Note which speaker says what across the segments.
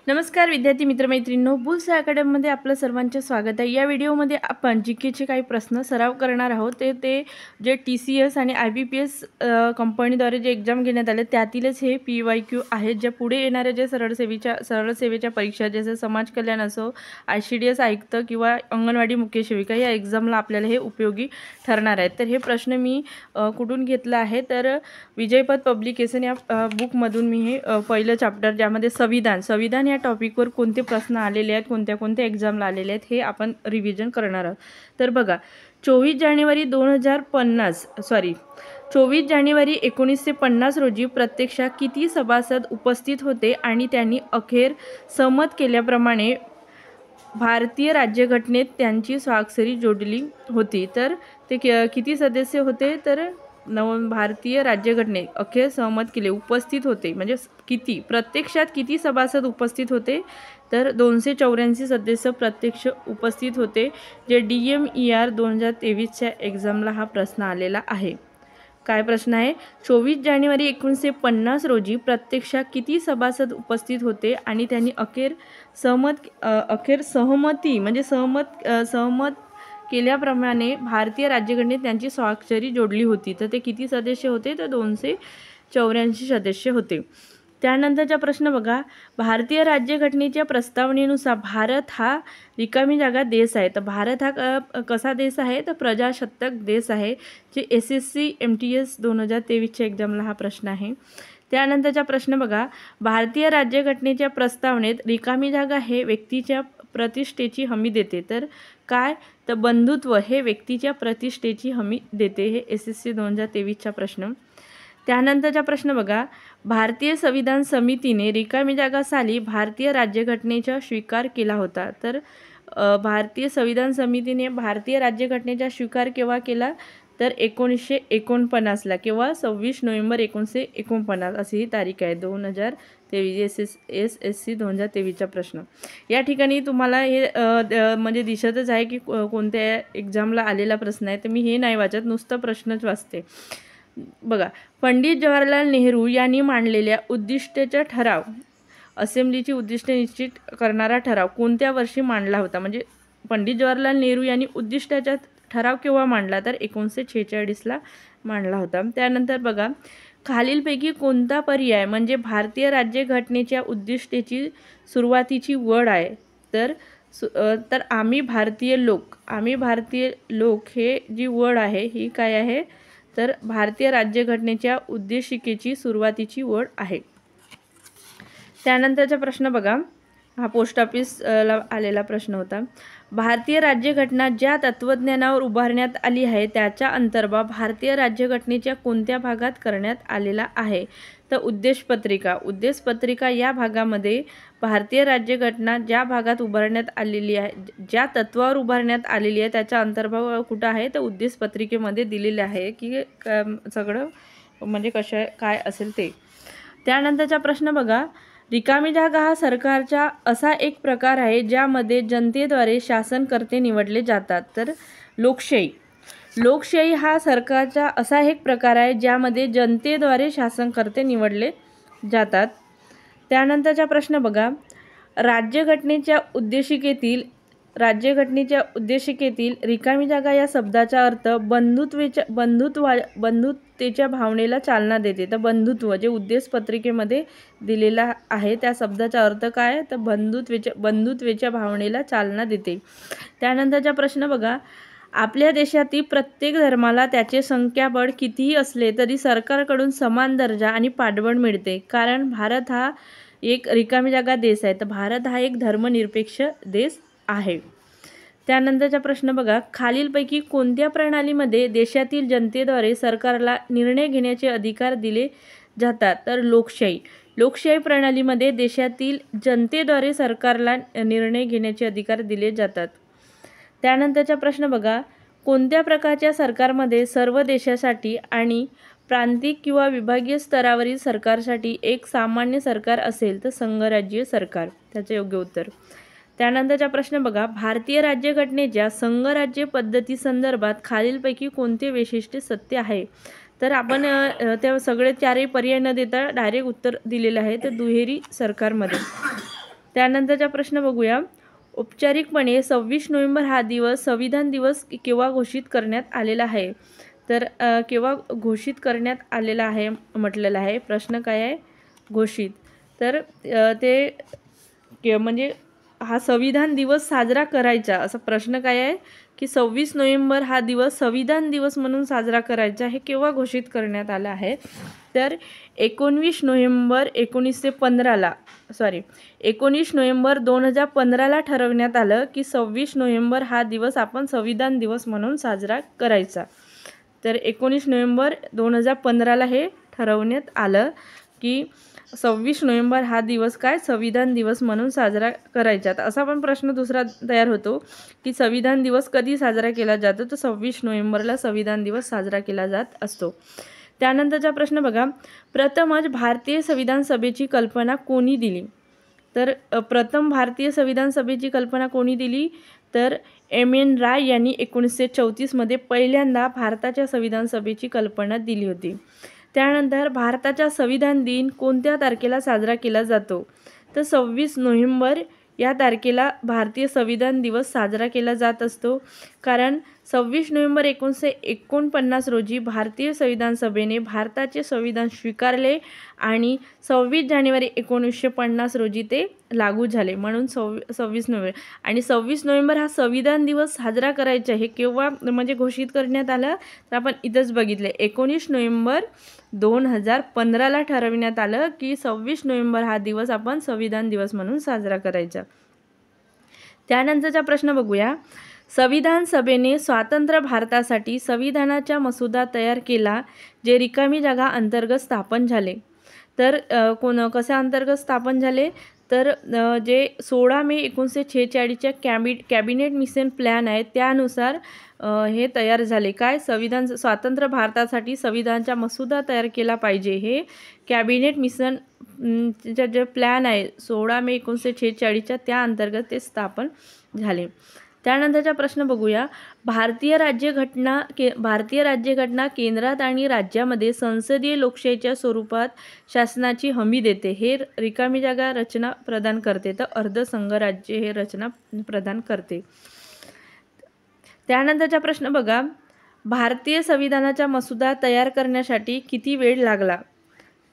Speaker 1: नमस्कार विद्यार्थी मित्रमैत्रिणींनो, बुल्स अकॅडमीमध्ये आपलं सर्वांचं स्वागत आहे। या व्हिडिओमध्ये आपण जीकेचे काही प्रश्न सराव करणार आहोत। ते जे TCS आणि IBPS कंपनीद्वारे जे एक्झाम घेण्यात आले त्यातीलच हे PYQ आहेत, जे पुढे येणाऱ्या जे सरळ सेवेच्या परीक्षा जसे समाज कल्याण असो, ICDS आयुक्त किंवा अंगणवाडी मुख्य सेविका या एक्झामला आपल्याला हे उपयोगी ठरणार आहेत। तर हे प्रश्न मी कुठून घेतला आहे तर विजयपथ पब्लिकेशन या बुकमधून मी हे पहिलं चॅप्टर ज्यामध्ये संविधान या टॉपिकवर कोणते प्रश्न आलेले आहेत, कोणत्या एक्झामला आलेले आहेत हे आपण रिव्हिजन करणार आहोत। तर बघा 24 जानेवारी 1950 रोजी प्रत्यक्षात किती सभासद उपस्थित होते आणि त्यांनी अखेर सहमत केल्याप्रमाणे भारतीय राज्यघटनेत त्यांची स्वाक्षरी जोडली होती। तर ते किती सदस्य होते तर भारतीय राज्यघटनेत अखेर सहमत केले उपस्थित होते म्हणजे किती प्रत्यक्षात किती सभासद उपस्थित होते तर 284 सदस्य प्रत्यक्ष उपस्थित होते, जे DMER 2023च्या एक्झामला हा प्रश्न आलेला आहे। काय प्रश्न आहे? 24 जानेवारी 1950 रोजी प्रत्यक्षात किती सभासद उपस्थित होते आणि त्यांनी अखेर सहमत केल्याप्रमाणे भारतीय राज्यघटनेत त्यांची स्वाक्षरी जोडली होती। तर ते किती सदस्य होते तर 284 सदस्य होते। त्यानंतरचा प्रश्न बघा, भारतीय राज्यघटनेच्या प्रस्तावनेनुसार भारत हा रिकामी जागा देश आहे। तर भारत हा कसा देश आहे तर प्रजासत्ताक देश आहे, जे SSC MTS 2023च्या एक्झामला हा प्रश्न आहे। त्यानंतरचा प्रश्न बघा, भारतीय राज्यघटनेच्या प्रस्तावनेत रिकामी जागा हे व्यक्तीच्या प्रतिष्ठेची हमी देते। तर काय तर बंधुत्व हे व्यक्तीच्या प्रतिष्ठेची हमी देते, हे SSC 2023चा प्रश्न। त्यानंतरचा प्रश्न बघा, भारतीय संविधान समितीने रिकामी जागा साली भारतीय राज्यघटनेचा स्वीकार केला होता। तर भारतीय संविधान समितीने भारतीय राज्यघटनेचा स्वीकार केव्हा केला तर 1949ला किंवा 26 नोव्हेंबर 1949 अशी ही तारीख आहे। 2023 SSC 2023चा प्रश्न। या ठिकाणी तुम्हाला हे म्हणजे दिसतच आहे की कोणत्या एक्झामला आलेला प्रश्न आहे। तर मी हे नाही वाचत, नुसतं प्रश्नच वाचते। बघा, पंडित जवाहरलाल नेहरू यांनी मांडलेल्या उद्दिष्टाचा ठराव, असेंब्लीची उद्दिष्टे निश्चित करणारा ठराव कोणत्या वर्षी मांडला होता? म्हणजे पंडित जवाहरलाल नेहरू यांनी उद्दिष्टाचा ठराव केव्हा मांडला तर 1946ला मांडला होता। त्यानंतर बघा, खालीलपैकी कोणता पर्याय म्हणजे भारतीय राज्यघटनेच्या उद्दिष्टेची सुरुवातीची वड आहे? तर आम्ही भारतीय लोक हे जी वड आहे ही काय आहे तर भारतीय राज्यघटनेच्या उद्देशिकेची सुरुवातीची वड आहे। त्यानंतरचा प्रश्न बघा, हा पोस्ट ऑफिसला आलेला प्रश्न होता। भारतीय राज्यघटना ज्या तत्त्वज्ञानावर उभारण्यात आली आहे त्याचा अंतर्भाव भारतीय राज्यघटनेच्या कोणत्या भागात करण्यात आलेला आहे? तर उद्देशपत्रिका या भागामध्ये भारतीय राज्यघटना ज्या भागात उभारण्यात आलेली आहे, ज्या तत्वावर उभारण्यात आलेली आहे त्याचा अंतर्भाव कुठं आहे तर उद्देशपत्रिकेमध्ये दिलेले आहे की सगळं म्हणजे काय असेल ते। त्यानंतरचा प्रश्न बघा, रिकामी जागा हा सरकारचा असा एक प्रकार आहे ज्यामध्ये जनतेद्वारे शासनकर्ते निवडले जातात। तर लोकशाही हा सरकारचा असा एक प्रकार आहे ज्यामध्ये जनतेद्वारे शासनकर्ते निवडले जातात। त्यानंतरचा प्रश्न बघा, राज्यघटनेच्या उद्देशिकेतील रिकामी जागा या शब्दाचा अर्थ बंधुत्वाच्या भावनेला चालना देते। तर बंधुत्व जे उद्देशपत्रिकेमध्ये दिलेला आहे त्या शब्दाचा अर्थ काय तर बंधुत्वाच्या भावनेला चालना देते। त्यानंतरचा प्रश्न बघा, आपल्या देशातील प्रत्येक धर्माला त्याचे संख्याबळ कितीही असले तरी सरकारकडून समान दर्जा आणि पाठबळ मिळते, कारण भारत हा एक रिकामी जागा देश आहे। तर भारत हा एक धर्मनिरपेक्ष देश आहे। त्यानंतरचा प्रश्न बघा, खालीलपैकी कोणत्या प्रणालीमध्ये देशातील जनतेद्वारे सरकारला निर्णय घेण्याचे अधिकार दिले जातात? तर लोकशाही प्रणालीमध्ये देशातील जनतेद्वारे सरकारला निर्णय घेण्याचे अधिकार दिले जातात। त्यानंतरचा प्रश्न बघा, कोणत्या प्रकारच्या सरकारमध्ये सर्व देशासाठी आणि प्रांतिक किंवा विभागीय स्तरावरील सरकारसाठी एक सामान्य सरकार असेल तर संघराज्य सरकार, त्याचे योग्य उत्तर। त्यानंतरचा प्रश्न बघा, भारतीय राज्यघटनेच्या संघराज्य पद्धती संदर्भात खालीलपैकी कोणते वैशिष्ट्य सत्य आहे? तर आपण त्या सगळे चारही पर्याय न देता डायरेक्ट उत्तर दिलेले आहे तर दुहेरी सरकारमध्ये। त्यानंतरचा प्रश्न बघूया. औपचारिकपणे 26 नोव्हेंबर हा दिवस संविधान दिवस केव्हा घोषित करण्यात आलेला आहे? तर केव्हा घोषित करण्यात आलेला आहे म्हटलेलं आहे. प्रश्न काय आहे? घोषित. तर म्हणजे हा संविधान दिवस साजरा करायचा असा प्रश्न काय आहे की 26 नोव्हेंबर हा दिवस संविधान दिवस म्हणून साजरा करायचा हे केव्हा घोषित करण्यात आलं आहे? तर 19 नोव्हेंबर 2015ला ठरवण्यात आलं की 26 नोव्हेंबर हा दिवस आपण संविधान दिवस म्हणून साजरा करायचा. तर 19 नोव्हेंबर 2015ला हे ठरवण्यात आलं की 26 नोव्हेंबर हा दिवस काय संविधान दिवस म्हणून साजरा करायचा. तर असा पण प्रश्न दुसरा तयार होतो की संविधान दिवस कधी साजरा केला जातो? तर 26 नोव्हेंबरला संविधान दिवस साजरा केला जात असतो. त्यानंतरचा प्रश्न बघा. प्रथमच भारतीय संविधान सभेची कल्पना कोणी दिली? तर प्रथम भारतीय संविधान सभेची कल्पना कोणी दिली? तर M.N. राय यांनी 1934मध्ये पहिल्यांदा भारताच्या संविधान सभेची कल्पना दिली होती. त्यानंतर भारताचा संविधान दिन कोणत्या तारखेला साजरा केला जातो? तर 26 नोव्हेंबर या तारखेला भारतीय संविधान दिवस साजरा केला जात असतो. कारण 26 नोव्हेंबर 1949 रोजी भारतीय संविधान सभेने भारताचे संविधान स्वीकारले आणि 26 जानेवारी 1950 रोजी ते लागू झाले. म्हणून 26 नोव्हेंबर आणि 26 नोव्हेंबर हा संविधान दिवस साजरा करायचा हे केव्हा म्हणजे घोषित करण्यात आलं? तर आपण इथंच बघितले 19 नोव्हेंबर 2015ला ठरविण्यात आलं की 26 नोव्हेंबर हा दिवस आपण संविधान दिवस म्हणून साजरा करायचा. त्यानंतरचा प्रश्न बघूया. संविधान सभेने स्वतंत्र भारतासाठी संविधानाचा मसुदा तयार केला जे रिकामी जागा अंतर्गत स्थापन झाले. तर कशा अंतर्गत स्थापन झाले? तर जे 16 मे 1946च्या कॅबिनेट मिशन प्लॅन आहे त्यानुसार हे तयार झाले. काय? स्वतंत्र भारतासाठी संविधानाचा मसुदा तयार केला पाहिजे हे कॅबिनेट मिशन जे प्लॅन आहे 16 मे 1946च्या त्या अंतर्गत ते स्थापन झाले. त्यानंतरचा प्रश्न बघूया. भारतीय राज्यघटना केंद्रात आणि राज्यामध्ये संसदीय लोकशाहीच्या स्वरूपात शासनाची हमी देते. हे रिकामी जागा रचना प्रदान करते. तर अर्धसंघराज्य हे रचना प्रदान करते. त्यानंतरचा प्रश्न बघा. भारतीय संविधानाचा मसुदा तयार करण्यासाठी किती वेळ लागला?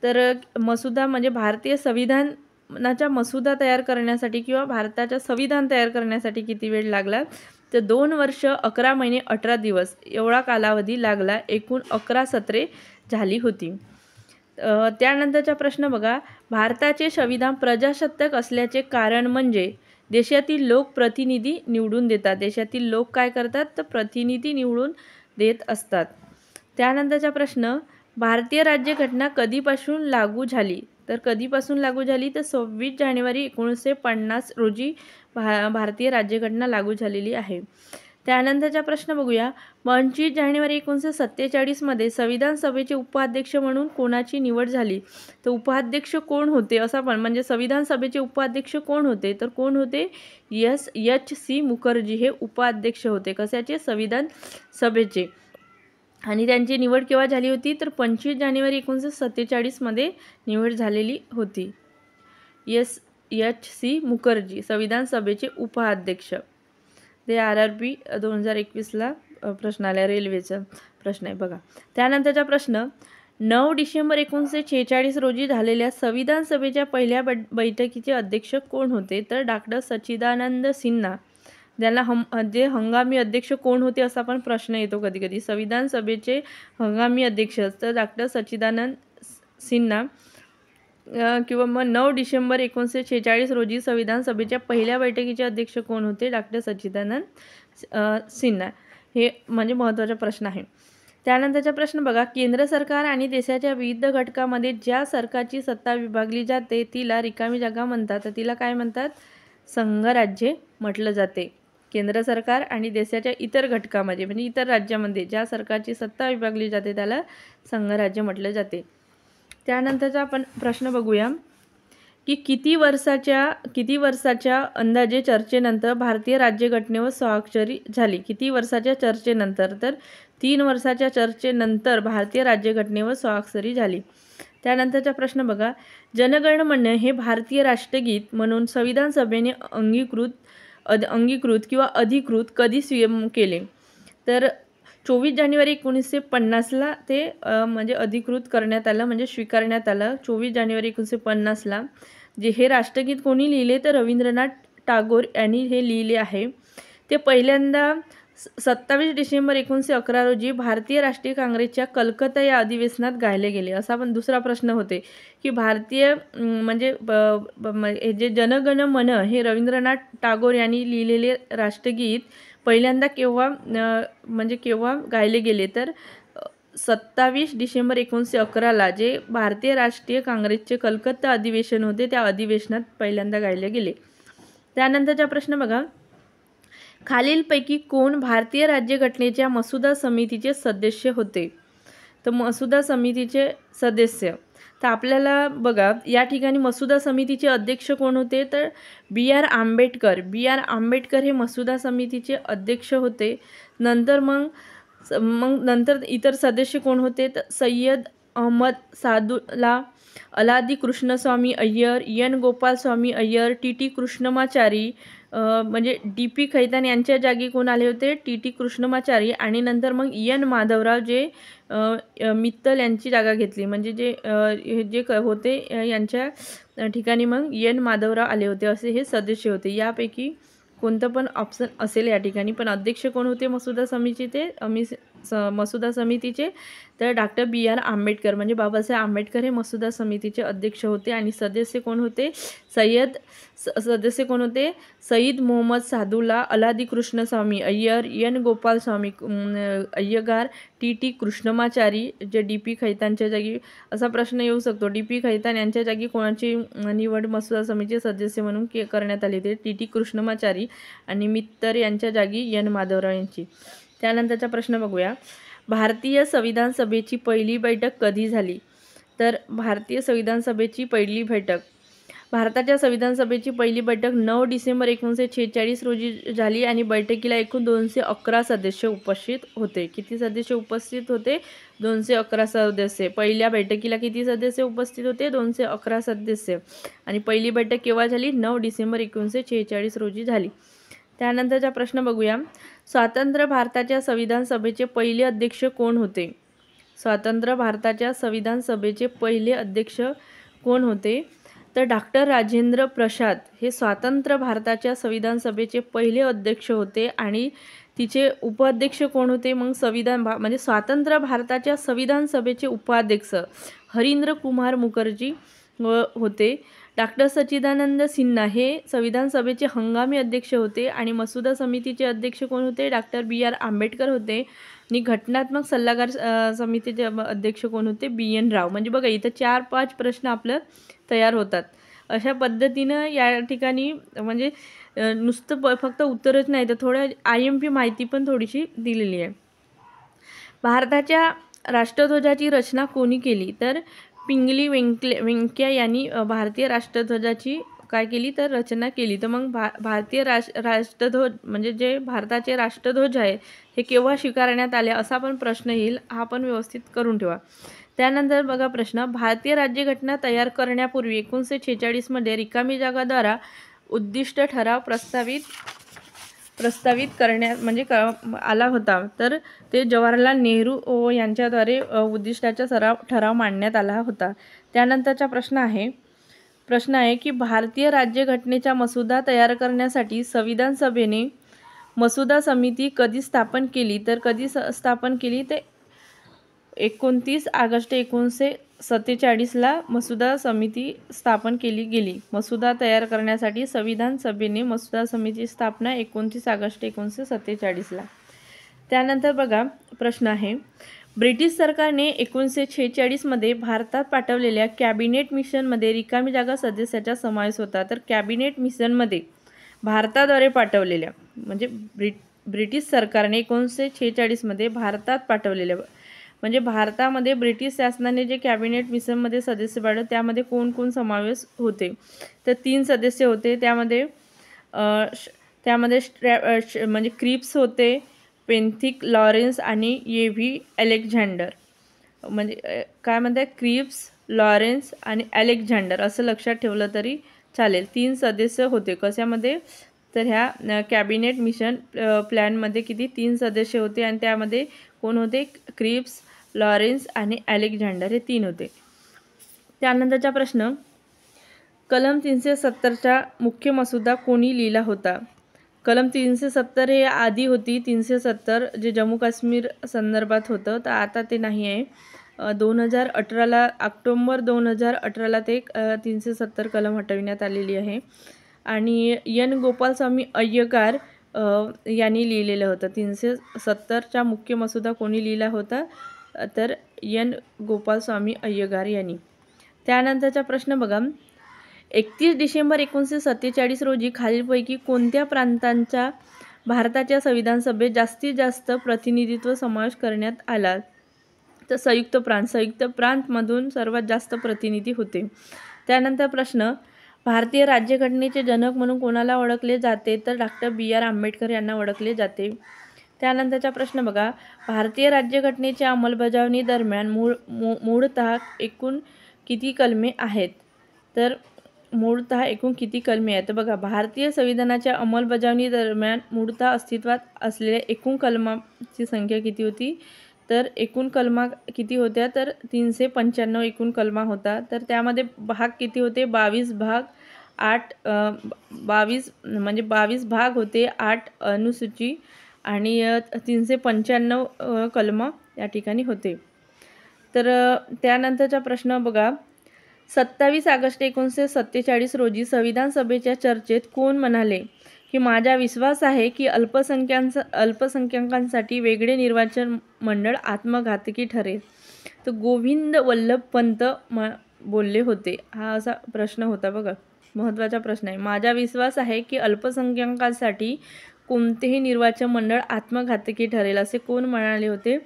Speaker 1: तर मसुदा म्हणजे भारतीय संविधानाचा मसुदा तयार करण्यासाठी किंवा भारताचा संविधान तयार करण्यासाठी किती वेळ लागला? तर 2 वर्ष 11 महिने 18 दिवस एवढा कालावधी लागला. एकूण 11 सत्रे झाली होती. त्यानंतरचा प्रश्न बघा. भारताचे संविधान प्रजासत्ताक असल्याचे कारण म्हणजे देशातील लोक प्रतिनिधी निवडून देतात. देशातील लोक काय करतात? तर प्रतिनिधी निवडून देत असतात. त्यानंतरचा प्रश्न. भारतीय राज्यघटना कधीपासून लागू झाली? तर कधीपासून लागू झाली? तर 26 जानेवारी 1950 रोजी भारतीय राज्यघटना लागू झालेली आहे. त्यानंतरचा प्रश्न बघूया. 25 जानेवारी 1947मध्ये संविधान सभेचे उपाध्यक्ष म्हणून कोणाची निवड झाली? तर उपाध्यक्ष कोण होते? असा पण म्हणजे संविधान सभेचे उपाध्यक्ष कोण होते? तर कोण होते? H.C. मुखर्जी हे उपाध्यक्ष होते. कशाचे? संविधान सभेचे. आणि त्यांची निवड केव्हा झाली होती? तर 25 जानेवारी 1947मध्ये निवड झालेली होती. H.C. मुखर्जी संविधान सभेचे उपाध्यक्ष. ते RRB 2021ला प्रश्न आला. रेल्वेचा प्रश्न आहे बघा. त्यानंतरचा प्रश्न. 9 डिसेंबर 1946 रोजी झालेल्या संविधान सभेच्या पहिल्या बैठकीचे अध्यक्ष कोण होते? तर डॉक्टर सच्चिदानंद सिन्हा. त्यांना जे हंगामी अध्यक्ष कोण होते असा पण प्रश्न येतो कधी कधी. संविधान सभेचे हंगामी अध्यक्ष तर डॉक्टर सच्चिदानंद सिन्हा किंवा मग 9 डिसेंबर 1946 रोजी संविधान सभेच्या पहिल्या बैठकीचे अध्यक्ष कोण होते? डॉक्टर सच्चिदानंद सिन्हा. हे म्हणजे महत्त्वाचा प्रश्न आहे. त्यानंतरचा प्रश्न बघा. केंद्र सरकार आणि देशाच्या विविध घटकामध्ये ज्या सरकारची सत्ता विभागली जाते तिला रिकामी जागा म्हणतात. तर तिला काय म्हणतात? संघराज्य म्हटलं जाते. केंद्र सरकार आणि देशाच्या इतर घटकामध्ये म्हणजे इतर राज्यामध्ये ज्या सरकारची सत्ता विभागली जाते त्याला संघराज्य म्हटलं जाते. त्यानंतरचा आपण प्रश्न बघूया की किती वर्षाच्या अंदाजे चर्चेनंतर भारतीय राज्यघटनेवर स्वाक्षरी झाली? किती वर्षाच्या चर्चेनंतर? तर 3 वर्षाच्या चर्चेनंतर भारतीय राज्यघटनेवर स्वाक्षरी झाली. त्यानंतरचा प्रश्न बघा, जनगण मन हे भारतीय राष्ट्रगीत म्हणून संविधान सभेने अंगीकृत किंवा अधिकृत कधी केले? तर 24 जानेवारी 1950ला ते म्हणजे अधिकृत करण्यात आलं, म्हणजे स्वीकारण्यात आलं 24 जानेवारी 1950ला. जे हे राष्ट्रगीत कोणी लिहिले तर रवींद्रनाथ टागोर यांनी हे लिहिले आहे. ते पहिल्यांदा 27 डिसेंबर 1911 रोजी भारतीय राष्ट्रीय काँग्रेसच्या कलकत्ता या अधिवेशनात गायले गेले. असा पण दुसरा प्रश्न होते की भारतीय म्हणजे हे जे जनगण मन हे रवींद्रनाथ टागोर यांनी लिहिलेले राष्ट्रगीत पहिल्यांदा केव्हा म्हणजे केव्हा गायले गेले तर 27 डिसेंबर 1911ला जे भारतीय राष्ट्रीय काँग्रेसचे कलकत्ता अधिवेशन होते त्या अधिवेशनात पहिल्यांदा गायले गेले. त्यानंतरचा प्रश्न बघा, खालीलपैकी कोण भारतीय राज्यघटनेच्या मसुदा समितीचे सदस्य होते? तर मसुदा समितीचे सदस्य तर आपल्याला बघा या ठिकाणी मसुदा समितीचे अध्यक्ष कोण होते तर B.R. आंबेडकर. B.R. आंबेडकर हे मसुदा समितीचे अध्यक्ष होते. नंतर नंतर इतर सदस्य कोण होते तर सय्यद अहमद सादुल्ला, अलादी कृष्णस्वामी अय्यर, N. गोपालस्वामी अय्यर, T.T. कृष्णमाचारी, म्हणजे D.P. खैतान यांच्या जागी कोण आले होते T.T. कृष्णमाचारी. आणि नंतर मग N. माधवराव जे मित्तल यांची जागा घेतली, म्हणजे जे होते यांच्या ठिकाणी मग N. माधवराव आले होते. असे हे सदस्य होते. यापैकी कोणतं पण ऑप्शन असेल या ठिकाणी. पण अध्यक्ष कोण होते मसुदा समितीचे तर डॉक्टर B.R. आंबेडकर, म्हणजे बाबासाहेब आंबेडकर हे मसुदा समितीचे अध्यक्ष होते. आणि सदस्य कोण होते सईद मोहम्मद सादुल्ला, अलादी कृष्णस्वामी अय्यर, N. गोपालस्वामी अय्यगार, T.T. कृष्णमाचारी जे D.P. खैतानच्या जागी. असा प्रश्न येऊ शकतो, D.P. खैतान यांच्या जागी कोणाची निवड मसुदा समितीचे सदस्य म्हणून करण्यात आली होती? T.T. कृष्णमाचारी. आणि मित्तर यांच्या जागी N. माधवराव यांची. त्यानंतरचा प्रश्न बघूया, भारतीय संविधान सभेची पहिली बैठक कधी झाली? तर भारतीय संविधान सभेची पहिली बैठक भारताच्या संविधान सभेची पहिली बैठक 9 डिसेंबर 1946 रोजी झाली. आणि बैठकीला एकूण 211 सदस्य उपस्थित होते. किती सदस्य उपस्थित होते? 211 सदस्य. पहिल्या बैठकीला किती सदस्य उपस्थित होते? 211 सदस्य. आणि पहिली बैठक केव्हा झाली? 9 डिसेंबर 1946 रोजी झाली. त्यानंतरचा प्रश्न बघूया, स्वतंत्र भारताच्या संविधान सभेचे पहिले अध्यक्ष कोण होते? स्वतंत्र भारताच्या संविधान सभेचे पहिले अध्यक्ष कोण होते? तर डॉक्टर राजेंद्र प्रसाद हे स्वतंत्र भारताच्या संविधान सभेचे पहिले अध्यक्ष होते. आणि तिचे उपाध्यक्ष कोण होते? मग म्हणजे स्वतंत्र भारताच्या संविधान सभेचे उपाध्यक्ष हरिंद्र कुमार मुखर्जी होते. डॉक्टर सच्चिदानंद सिन्हा हे संविधान सभेचे हंगामी अध्यक्ष होते. आणि मसुदा समितीचे अध्यक्ष कोण होते? Doctor B.R. आंबेडकर होते. आणि घटनात्मक सल्लागार समितीचे अध्यक्ष कोण होते? B.N. राव. म्हणजे बघा इथं 4-5 प्रश्न आपलं तयार होतात. अशा पद्धतीनं या ठिकाणी म्हणजे नुसतं फक्त उत्तरच नाही तर थोडं IMP माहिती पण थोडीशी दिलेली आहे. भारताच्या राष्ट्रध्वजाची रचना कोणी केली? तर पिंगली व्यंकय्या यांनी भारतीय राष्ट्रध्वजाची काय केली तर रचना केली. तर मग भारतीय राष्ट्रध्वज म्हणजे जे भारताचे राष्ट्रध्वज आहे हे केव्हा स्वीकारण्यात आले असा पण प्रश्न येईल. हा पण व्यवस्थित करून ठेवा. त्यानंतर बघा प्रश्न, भारतीय राज्यघटना तयार करण्यापूर्वी 1946 मध्ये रिकामी जागाद्वारा उद्दिष्ट ठराव प्रस्तावित करण्यात म्हणजे आला होता. तर ते जवाहरलाल नेहरू यांच्याद्वारे उद्दिष्टाचा ठराव मांडण्यात आला होता. त्यानंतरचा प्रश्न आहे की भारतीय राज्यघटनेचा मसुदा तयार करण्यासाठी संविधान सभेने मसुदा समिती कधी स्थापन केली? तर कधी स्थापन केली? ते 29 ऑगस्ट 1947ला मसुदा समिती स्थापन केली गेली. मसुदा तयार करण्यासाठी संविधान सभेने मसुदा समितीची स्थापना 29 ऑगस्ट 1947ला. त्यानंतर बघा प्रश्न आहे, ब्रिटिश सरकारने 1946 मध्ये भारतात पाठवलेल्या कॅबिनेट मिशनमध्ये रिकामी जागा सदस्याचा समावेश होता. तर कॅबिनेट मिशनमध्ये भारताद्वारे पाठवलेल्या म्हणजे ब्रिटिश सरकारने 1946 मध्ये भारतात पाठवलेल्या म्हणजे भारतामध्ये ब्रिटिश शासनाने जे कॅबिनेट मिशनमध्ये सदस्य पाठवले त्यामध्ये कोण कोण समावेश होते? तर 3 सदस्य होते. त्यामध्ये म्हणजे क्रिप्स होते, पेन्थिक लॉरेन्स आणि A.V. अलेक्झांडर. म्हणजे काय म्हणतात? क्रिप्स, लॉरेन्स आणि अलेक्झांडर असं लक्षात ठेवलं तरी चालेल. 3 सदस्य होते कशामध्ये, तर ह्या कॅबिनेट मिशन प्लॅनमध्ये किती 3 सदस्य होते आणि त्यामध्ये कोण होते, क्रिप्स, लॉरेन्स आणि अलेक्झांडर हे 3 होते. त्यानंतरचा प्रश्न, कलम 370चा मुख्य मसुदा कोणी लिहिला होता. कलम 370 हे आधी होती 370 जे जम्मू काश्मीर संदर्भात होतं, तर आता ते नाही आहे. 2018ला ऑक्टोबर 2018ला ते 370 कलम हटविण्यात आलेली आहे. आणि एन गोपालस्वामी अय्यंगार यांनी लिहिलेलं होतं. 370चा मुख्य मसुदा कोणी लिहिला होता, तर एन गोपालस्वामी अय्यंगार यांनी. त्यानंतरचा प्रश्न बघा, 31 डिसेंबर 1947 रोजी खालीलपैकी कोणत्या प्रांतांचा भारताच्या संविधान सभेत जास्तीत जास्त प्रतिनिधित्व समावेश करण्यात आला, तर संयुक्त प्रांतमधून सर्वात जास्त प्रतिनिधी होते. त्यानंतर प्रश्न, भारतीय राज्यघटनेचे जनक म्हणून कोणाला ओळखले जाते, तर डॉक्टर B.R. आंबेडकर यांना ओळखले जाते. त्यानंतरचा प्रश्न बघा, भारतीय राज्यघटनेच्या अंमलबजावणी दरम्यान मूळतः एकूण किती कलमे आहेत, तर मूळतः एकूण किती कलमे आहेत. तर बघा, भारतीय संविधानाच्या अंमलबजावणी दरम्यान मूळतः अस्तित्वात असलेल्या एकूण कलमांची संख्या किती होती, तर एकूण कलमा किती होत्या, तर 395 एकूण कलमा होता. तर त्यामध्ये भाग किती होते, 22 भाग, 22 भाग होते, 8 अनुसूची आणि 395 कलम या ठिकाणी होते. तर त्यानंतरचा प्रश्न बघा, 27 ऑगस्ट 1947 रोजी संविधान सभेच्या चर्चेत कोण म्हणाले की माझा विश्वास आहे की अल्पसंख्याकांसाठी वेगळे निर्वाचन मंडळ आत्मघातकी ठरेल. तर गोविंद वल्लभ पंत बोलले होते. हा असा प्रश्न होता बघा, महत्त्वाचा प्रश्न आहे. माझा विश्वास आहे की अल्पसंख्याकांसाठी कोणतेही निर्वाचन मंडळ आत्मघातकी ठरेल असे कोण म्हणाले होते,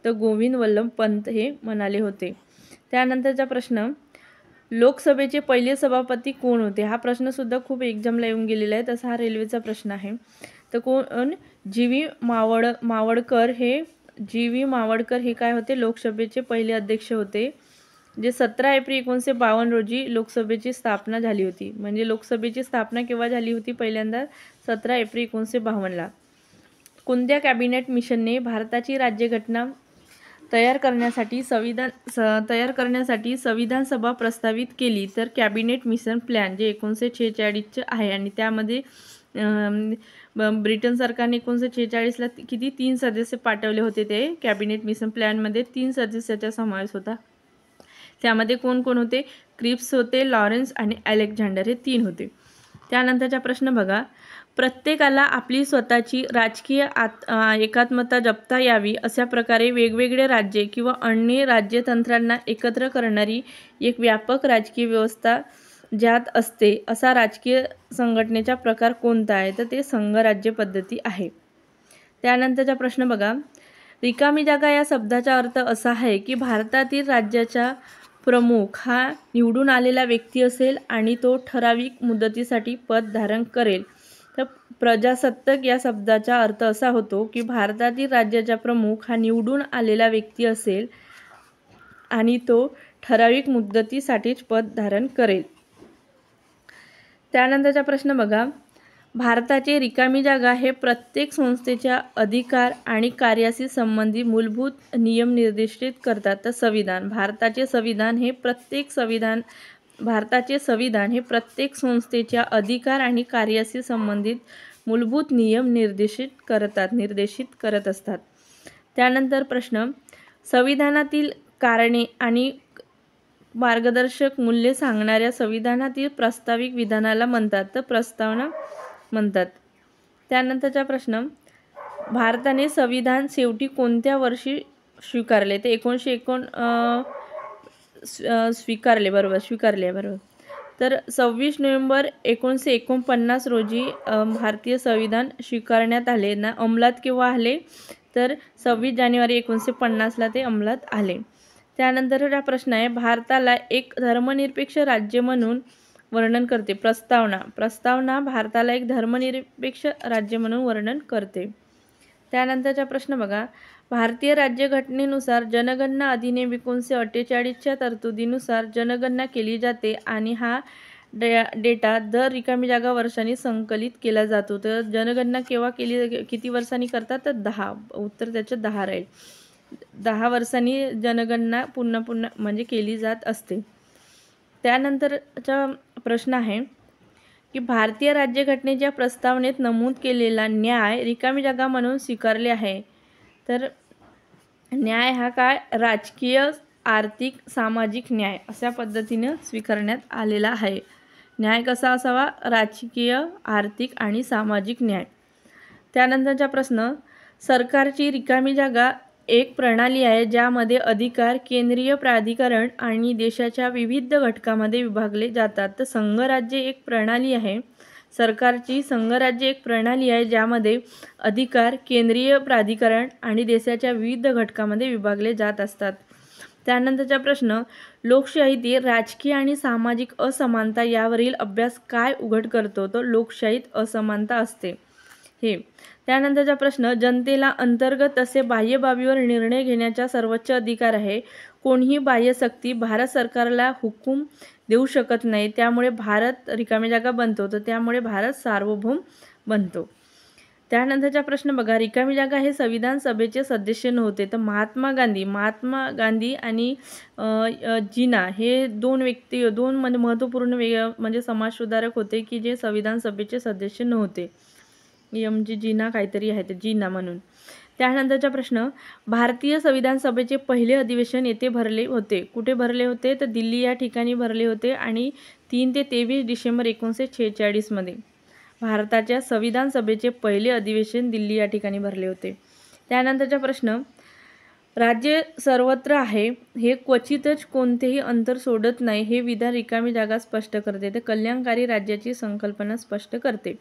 Speaker 1: तर गोविंद वल्लभ पंत हे म्हणाले होते. त्यानंतरचा प्रश्न, लोकसभेचे पहिले सभापती कोण होते. हा प्रश्नसुद्धा खूप एक्झामला येऊन गेलेला आहे, तसा हा रेल्वेचा प्रश्न आहे. तर कोण, जी.व्ही. मावडकर हे काय होते, लोकसभेचे पहिले अध्यक्ष होते, जे 17 एप्रिल 1952 रोजी लोकसभेची स्थापना झाली होती. म्हणजे लोकसभेची स्थापना केव्हा झाली होती, पहिल्यांदा 17 एप्रिल 1952ला. कोणत्या कॅबिनेट मिशनने भारताची राज्यघटना तयार करण्यासाठी संविधान सभा प्रस्तावित केली, तर कॅबिनेट मिशन प्लॅन जे 1946चे आहे. आणि त्यामध्ये ब्रिटन सरकारने 1946ला किती 3 सदस्य पाठवले होते. ते कॅबिनेट मिशन प्लॅनमध्ये 3 सदस्याचा समावेश होता. त्यामध्ये कोण कोण होते, क्रिप्स होते, लॉरेन्स आणि अलेक्झांडर हे 3 होते. त्यानंतरचा प्रश्न बघा, प्रत्येकाला आपली स्वतःची राजकीय एकात्मता जपता यावी अशा प्रकारे वेगवेगळे राज्ये किंवा अन्य राज्यतंत्रांना एकत्र करणारी एक व्यापक राजकीय व्यवस्था ज्यात असते असा राजकीय संघटनेचा प्रकार कोणता आहे, तर ते संघराज्य पद्धती आहे. त्यानंतरचा प्रश्न बघा, रिकामी जागा या शब्दाचा अर्थ असा आहे की भारतातील राज्याचा प्रमुख हा निवडून आलेला व्यक्ती असेल आणि तो ठराविक मुदतीसाठी पद धारण करेल. तर प्रजासत्ताक या शब्दाचा अर्थ असा होतो की भारतातील राज्याचा प्रमुख हा निवडून आलेला व्यक्ती असेल आणि तो ठराविक मुदतीसाठीच पद धारण करेल. त्यानंतरचा प्रश्न बघा, भारताचे रिकामी जागा हे प्रत्येक संस्थेच्या अधिकार आणि कार्याशी संबंधित मूलभूत नियम निर्दिष्ट करतात. तर भारताचे संविधान हे प्रत्येक संस्थेच्या अधिकार आणि कार्याशी संबंधित मूलभूत नियम निर्देशित करत असतात. त्यानंतर प्रश्न, संविधानातील कारणे आणि मार्गदर्शक मूल्ये सांगणाऱ्या संविधानातील प्रास्ताविक विधानाला म्हणतात, तर प्रस्तावना म्हणतात. त्यानंतरचा प्रश्न, भारताने संविधान शेवटी कोणत्या वर्षी स्वीकारले, ते 1951 स्वीकारले. बरोबर. तर 26 नोव्हेंबर 1949 रोजी भारतीय संविधान स्वीकारण्यात आले ना. अंमलात केव्हा आले, तर 26 जानेवारी 1950ला ते अंमलात आले. त्यानंतर हा प्रश्न आहे, भारताला एक धर्मनिरपेक्ष राज्य म्हणून वर्णन करते. प्रस्तावना भारताला एक धर्मनिरपेक्ष राज्य म्हणून वर्णन करते. त्यानंतरचा प्रश्न बघा, भारतीय राज्यघटनेनुसार जनगणना अधिनियम 1948च्या तरतुदीनुसार जनगणना केली जाते आणि हा डेटा दर रिकामी जागा वर्षांनी संकलित केला जातो. तर जनगणना केव्हा केली, किती वर्षांनी करतात, तर 10. उत्तर त्याचं 10 राहील. 10 वर्षांनी जनगणना पुन्हा म्हणजे केली जात असते. त्यानंतरचा प्रश्न आहे की भारतीय राज्यघटनेच्या प्रस्तावनेत नमूद केलेला न्याय रिकामी जागा म्हणून स्वीकारले आहे. तर न्याय हा काय, राजकीय, आर्थिक, सामाजिक न्याय अशा पद्धतीने स्वीकारण्यात आलेला आहे. न्याय कसा असावा, राजकीय, आर्थिक आणि सामाजिक न्याय. त्यानंतरचा प्रश्न, सरकारची रिकामी जागा एक प्रणाली आहे ज्यामध्ये अधिकार केंद्रीय प्राधिकरण आणि देशाच्या विविध घटकांमध्ये विभागले जातात. तर संघराज्य एक प्रणाली आहे. सरकारची संघराज्य एक प्रणाली आहे ज्यामध्ये अधिकार केंद्रीय प्राधिकरण आणि देशाच्या विविध घटकांमध्ये विभागले जात असतात. त्यानंतरचा प्रश्न, लोकशाहीतील राजकीय आणि सामाजिक असमानता यावरील अभ्यास काय उघड करतो. तर लोकशाहीत असमानता असते हे. त्यानंतरचा प्रश्न, जनतेला अंतर्गत तसे बाह्य बाबीवर निर्णय घेण्याचा सर्वोच्च अधिकार आहे. कोणीही बाह्य शक्ती भारत सरकारला हुकूम देऊ शकत नाही, त्यामुळे भारत रिकामी जागा बनतो. तर त्यामुळे भारत सार्वभौम बनतो. त्यानंतरचा प्रश्न बघा, रिकामी जागा हे संविधान सभेचे सदस्य नव्हते. तर महात्मा गांधी आणि जिना हे दोन म्हणजे महत्त्वपूर्ण म्हणजे समाजसुधारक होते की जे संविधान सभेचे सदस्य नव्हते. म्हणजे जिना काहीतरी आहे ते जिना म्हणून. त्यानंतरचा प्रश्न, भारतीय संविधान सभेचे पहिले अधिवेशन येथे भरले होते. कुठे भरले होते, तर दिल्ली या ठिकाणी भरले होते आणि 3 ते 23 डिसेंबर 1946 मध्ये भारताच्या संविधान सभेचे पहिले अधिवेशन दिल्ली या ठिकाणी भरले होते. त्यानंतरचा प्रश्न, राज्य सर्वत्र आहे हे क्वचितच कोणतेही अंतर सोडत नाही हे विधान रिकामी जागा स्पष्ट करते. तर कल्याणकारी राज्याची संकल्पना स्पष्ट करते.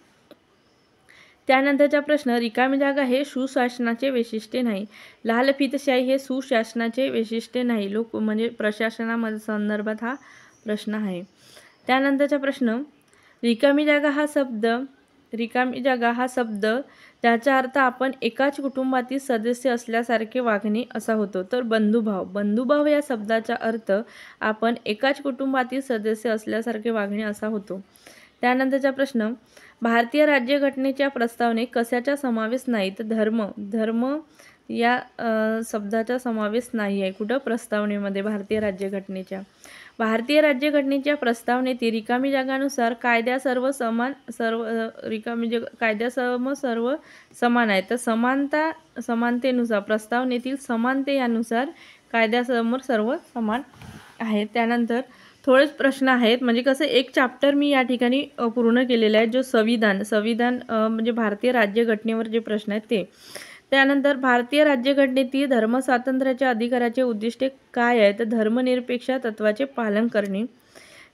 Speaker 1: त्यानंतरचा प्रश्न, रिकामी जागा हे सुशासनाचे वैशिष्ट्य नाही. लालफितशाही हे सुशासनाचे वैशिष्ट्य नाही. म्हणजे प्रशासनामध्ये संदर्भात हा प्रश्न आहे. त्यानंतरचा प्रश्न, रिकामी जागा हा शब्द त्याचा अर्थ आपण एकाच कुटुंबातील सदस्य असल्यासारखे वागणे असा होतो. तर बंधुभाव या शब्दाचा अर्थ आपण एकाच कुटुंबातील सदस्य असल्यासारखे वागणे असा होतो. त्यानंतरचा प्रश्न, भारतीय राज्यघटनेच्या प्रस्तावनेत कशाचा समावेश नाही. तर धर्म या शब्दाचा समावेश नाही आहे. कुठं, प्रस्तावनेमध्ये भारतीय राज्यघटनेच्या प्रस्तावनेतील रिकामी जागानुसार सर्व समान आहे. तर समानतेनुसार प्रस्तावनेतील समानतेनुसार कायद्यासमोर सर्व समान आहेत. त्यानंतर थोडेच प्रश्न आहेत, म्हणजे कसं एक चॅप्टर मी या ठिकाणी पूर्ण केलेला आहे, जो संविधान म्हणजे भारतीय राज्यघटनेवर जे प्रश्न आहेत ते. त्यानंतर भारतीय राज्यघटनेतील धर्मस्वातंत्र्याच्या अधिकाराचे उद्दिष्टे काय आहे. तर धर्मनिरपेक्ष तत्वाचे पालन करणे.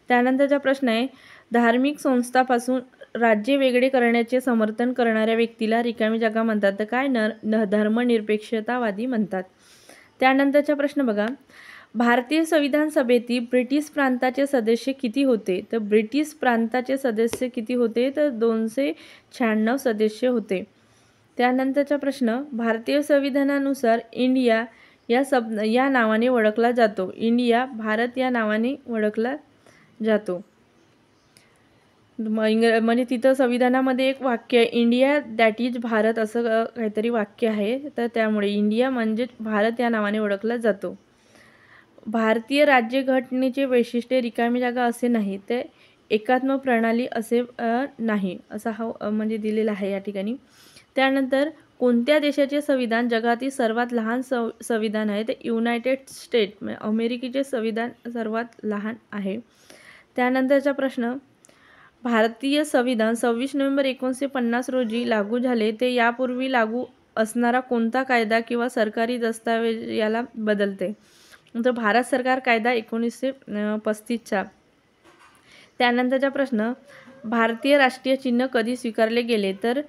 Speaker 1: त्यानंतरचा प्रश्न आहे, धार्मिक संस्थांपासून राज्य वेगळे करण्याचे समर्थन करणाऱ्या व्यक्तीला रिकामी जागा म्हणतात. तर काय, धर्मनिरपेक्षतावादी म्हणतात. त्यानंतरचा प्रश्न बघा, भारतीय संविधान सभेतील ब्रिटिश प्रांताचे सदस्य किती होते. तर ब्रिटिश प्रांताचे सदस्य किती होते, तर 296 सदस्य होते. त्यानंतरचा प्रश्न, भारतीय संविधानानुसार इंडिया या नावाने ओळखला जातो. भारत या नावाने ओळखला जातो. म्हणजे तिथं संविधानामध्ये एक वाक्य आहे, इंडिया दॅट इज भारत असं काहीतरी वाक्य आहे. तर त्यामुळे इंडिया म्हणजे भारत या नावाने ओळखला जातो. भारतीय राज्यघटनेचे वैशिष्ट्य रिकामी जागा असे नाही, ते एकात्म प्रणाली असे नाही असा हा म्हणजे दिलेला आहे या ठिकाणी. त्यानंतर कोणत्या देशाचे संविधान जगातील सर्वात लहान संविधान आहे. तर युनायटेड स्टेट म्हणजे अमेरिकेचे संविधान सर्वात लहान आहे. त्यानंतरचा प्रश्न, भारतीय संविधान 26 नोव्हेंबर 1950 रोजी लागू झाले, ते यापूर्वी लागू असणारा कोणता कायदा किंवा सरकारी दस्तावेज याला बदलते. तर भारत सरकार कायदा 1935चा. त्यानंतरचा प्रश्न, भारतीय राष्ट्रीय चिन्ह कधी स्वीकारले गेले. तर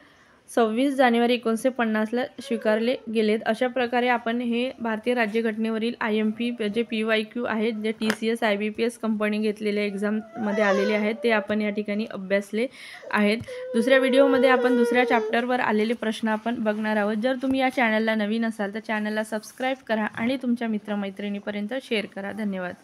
Speaker 1: 26 जानेवारी 1950ला स्वीकारले गेलेत. अशा प्रकारे आपण हे भारतीय राज्यघटनेवरील IMP जे PYQ आहेत, जे TCS IBPS कंपनी घेतलेल्या एक्झाममध्ये आलेले आहेत, ते आपण या ठिकाणी अभ्यासले आहेत. दुसऱ्या व्हिडिओमध्ये आपण दुसऱ्या चॅप्टरवर आलेले प्रश्न आपण बघणार आहोत. जर तुम्ही या चॅनलला नवीन असाल तर चॅनलला सबस्क्राईब करा आणि तुमच्या मित्रमैत्रिणीपर्यंत शेअर करा. धन्यवाद.